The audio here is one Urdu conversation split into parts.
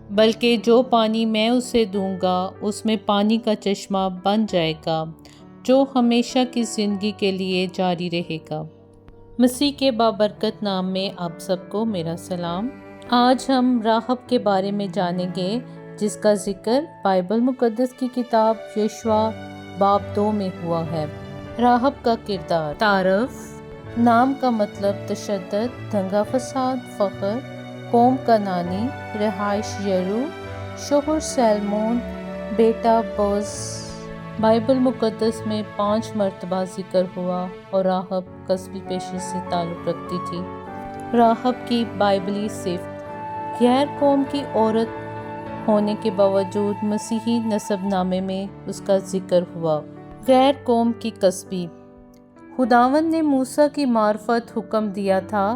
بلکہ جو پانی میں اسے دوں گا اس میں پانی کا چشمہ بن جائے گا جو ہمیشہ کی زندگی کے لیے جاری رہے گا۔ مسیح کے بابرکت نام میں آپ سب کو میرا سلام۔ آج ہم راہب کے بارے میں جانیں گے جس کا ذکر بائبل مقدس کی کتاب یشوع باب 2 میں ہوا ہے۔ راہب کا کردار۔ تعارف۔ نام کا مطلب تشدد، دنگا فساد، فقر، قوم کنانی، رہائش یرو، شوہر سلمون، بیٹا بوز۔ بائبل مقدس میں 5 مرتبہ ذکر ہوا اور راہب قصبی پیشے سے تعلق رکھتی تھی۔ راہب کی بائبلی صفت۔ غیر قوم کی عورت ہونے کے باوجود مسیحی نسب نامے میں اس کا ذکر ہوا۔ غیر قوم کی قصبی۔ خداوند نے موسیٰ کی معرفت حکم دیا تھا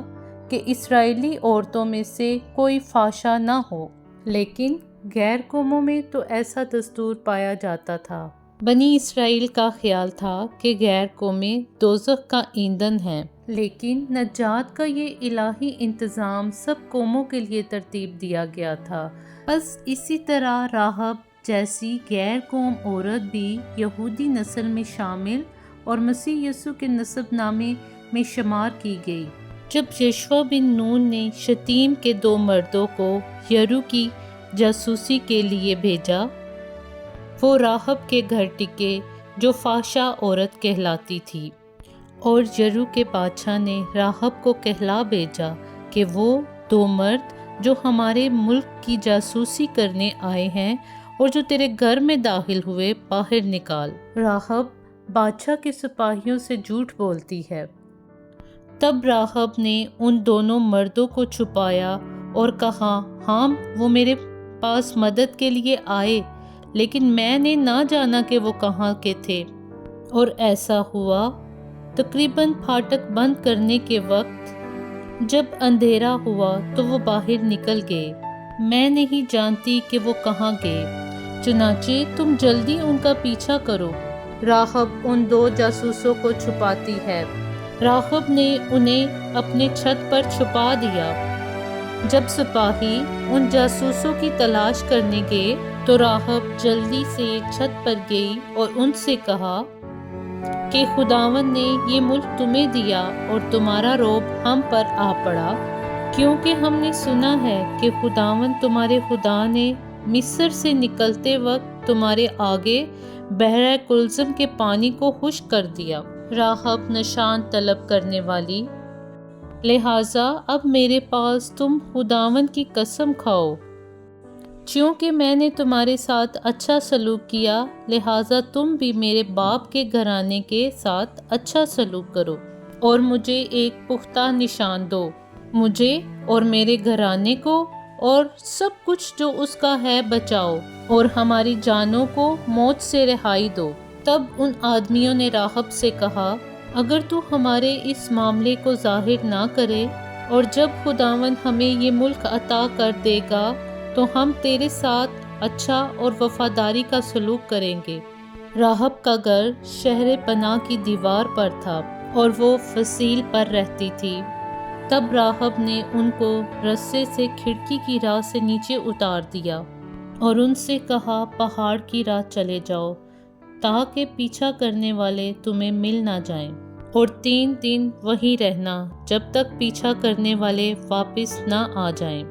کہ اسرائیلی عورتوں میں سے کوئی فحشا نہ ہو، لیکن غیر قوموں میں تو ایسا دستور پایا جاتا تھا۔ بنی اسرائیل کا خیال تھا کہ غیر قومیں دوزخ کا ایندھن ہیں، لیکن نجات کا یہ الہی انتظام سب قوموں کے لیے ترتیب دیا گیا تھا۔ بس اسی طرح راہب جیسی غیر قوم عورت بھی یہودی نسل میں شامل اور مسیح یسوع کے نسب نامے میں شمار کی گئی۔ جب یشوع بن نون نے شتیم کے 2 مردوں کو یرو کی جاسوسی کے لیے بھیجا، وہ راہب کے گھر ٹکے جو فحشا عورت کہلاتی تھی، اور یرو کے بادشاہ نے راہب کو کہلا بھیجا کہ وہ 2 مرد جو ہمارے ملک کی جاسوسی کرنے آئے ہیں اور جو تیرے گھر میں داخل ہوئے، باہر نکال۔ راہب بادشاہ کے سپاہیوں سے جھوٹ بولتی ہے۔ تب راہب نے ان دونوں مردوں کو چھپایا اور کہا، ہاں وہ میرے پاس مدد کے لیے آئے، لیکن میں نے نہ جانا کہ وہ کہاں کے تھے۔ اور ایسا ہوا۔ تقریباً پھاٹک بند کرنے کے وقت جب اندھیرا ہوا تو وہ باہر نکل گئے۔ میں نہیں جانتی کہ وہ کہاں گئے، چنانچہ تم جلدی ان کا پیچھا کرو۔ راہب ان 2 جاسوسوں کو چھپاتی ہے۔ راہب نے انہیں اپنے چھت پر چھپا دیا۔ جب سپاہی ان جاسوسوں کی تلاش کرنے گئے تو راہب جلدی سے چھت پر گئی اور ان سے کہا کہ خداوند نے یہ ملک تمہیں دیا اور تمہارا رعب ہم پر آ پڑا، کیونکہ ہم نے سنا ہے کہ خداوند تمہارے خدا نے مصر سے نکلتے وقت تمہارے آگے بحر کلزم کے پانی کو خشک کر دیا۔ راہب نشان طلب کرنے والی۔ لہٰذا اب میرے پاس تم خداوند کی قسم کھاؤ، چونکہ میں نے تمہارے ساتھ اچھا سلوک کیا، لہٰذا تم بھی میرے باپ کے گھرانے کے ساتھ اچھا سلوک کرو اور مجھے ایک پختہ نشان دو، مجھے اور میرے گھرانے کو اور سب کچھ جو اس کا ہے بچاؤ، اور ہماری جانوں کو موت سے رہائی دو۔ تب ان آدمیوں نے راہب سے کہا، اگر تو ہمارے اس معاملے کو ظاہر نہ کرے اور جب خداوند ہمیں یہ ملک عطا کر دے گا تو ہم تیرے ساتھ اچھا اور وفاداری کا سلوک کریں گے۔ راہب کا گھر شہر پناہ کی دیوار پر تھا اور وہ فصیل پر رہتی تھی۔ تب راہب نے ان کو رسے سے کھڑکی کی راہ سے نیچے اتار دیا اور ان سے کہا، پہاڑ کی راہ چلے جاؤ تاکہ پیچھا کرنے والے تمہیں مل نہ جائیں، اور 3 دن وہیں رہنا جب تک پیچھا کرنے والے واپس نہ آ جائیں،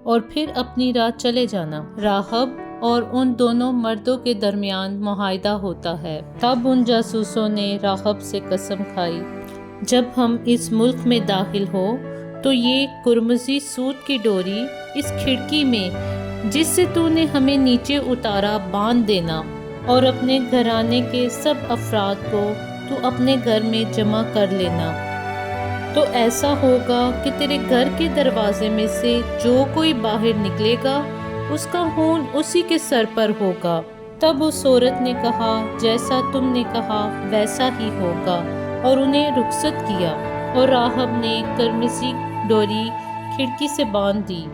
اور پھر اپنی راہ چلے جانا۔ راہب اور ان دونوں مردوں کے درمیان معاہدہ ہوتا ہے۔ تب ان جاسوسوں نے راہب سے قسم کھائی، جب ہم اس ملک میں داخل ہو تو یہ قرمزی سوت کی ڈوری اس کھڑکی میں جس سے تو نے ہمیں نیچے اتارا باندھ دینا، اور اپنے گھرانے کے سب افراد کو تو اپنے گھر میں جمع کر لینا۔ تو ایسا ہوگا کہ تیرے گھر کے دروازے میں سے جو کوئی باہر نکلے گا اس کا خون اسی کے سر پر ہوگا۔ تب اس عورت نے کہا، جیسا تم نے کہا ویسا ہی ہوگا، اور انہیں رخصت کیا، اور راہب نے قرمزی ڈوری کھڑکی سے باندھ دی۔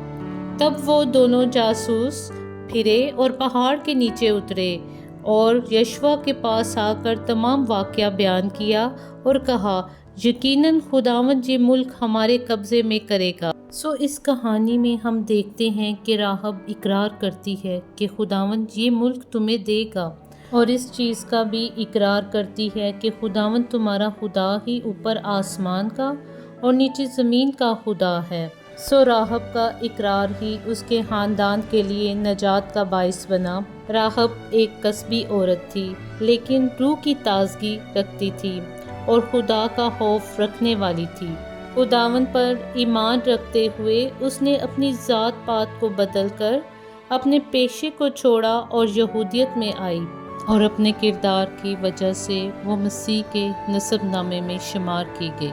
تب وہ دونوں جاسوس پھرے اور پہاڑ کے نیچے اترے اور یشوع کے پاس آ کر تمام واقعہ بیان کیا اور کہا، یقیناً خداوند یہ ملک ہمارے قبضے میں کرے گا۔ اس کہانی میں ہم دیکھتے ہیں کہ راہب اقرار کرتی ہے کہ خداوند یہ ملک تمہیں دے گا، اور اس چیز کا بھی اقرار کرتی ہے کہ خداوند تمہارا خدا ہی اوپر آسمان کا اور نیچے زمین کا خدا ہے۔ راہب کا اقرار ہی اس کے خاندان کے لیے نجات کا باعث بنا۔ راہب ایک قصبی عورت تھی، لیکن روح کی تازگی رکھتی تھی اور خدا کا خوف رکھنے والی تھی۔ خداوند پر ایمان رکھتے ہوئے اس نے اپنی ذات پات کو بدل کر اپنے پیشے کو چھوڑا اور یہودیت میں آئی، اور اپنے کردار کی وجہ سے وہ مسیح کے نسب نامے میں شمار کی گئی۔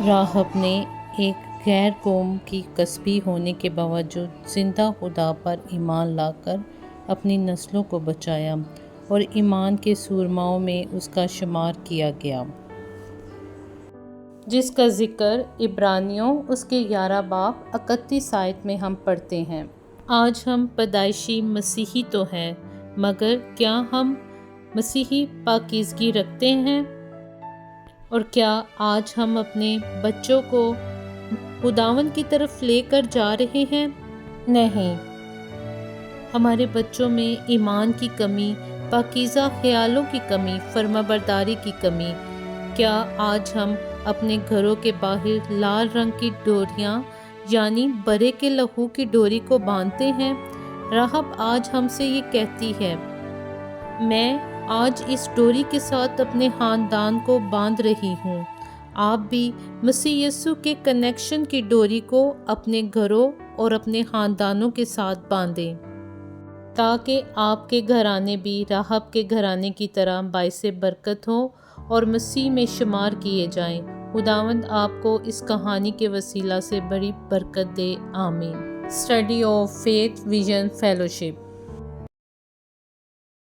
راہب نے ایک غیر قوم کی قصبی ہونے کے باوجود زندہ خدا پر ایمان لا کر اپنی نسلوں کو بچایا، اور ایمان کے سورماؤں میں اس کا شمار کیا گیا، جس کا ذکر عبرانیوں اس کے 11 باب 31 آیت میں ہم پڑھتے ہیں۔ آج ہم پیدائشی مسیحی تو ہیں، مگر کیا ہم مسیحی پاکیزگی رکھتے ہیں؟ اور کیا آج ہم اپنے بچوں کو خداوند کی طرف لے کر جا رہے ہیں؟ نہیں، ہمارے بچوں میں ایمان کی کمی، پاکیزہ خیالوں کی کمی، فرمانبرداری کی کمی۔ کیا آج ہم اپنے گھروں کے باہر لال رنگ کی ڈوریاں یعنی برے کے لہو کی ڈوری کو باندھتے ہیں؟ راہب آج ہم سے یہ کہتی ہے، میں آج اس ڈوری کے ساتھ اپنے خاندان کو باندھ رہی ہوں۔ آپ بھی مسیح یسوع کے کنیکشن کی ڈوری کو اپنے گھروں اور اپنے خاندانوں کے ساتھ باندھیں، تاکہ آپ کے گھرانے بھی راہب کے گھرانے کی طرح باعث برکت ہوں اور مسیح میں شمار کیے جائیں۔ خداوند آپ کو اس کہانی کے وسیلہ سے بڑی برکت دے، آمین۔ Study of faith vision fellowship.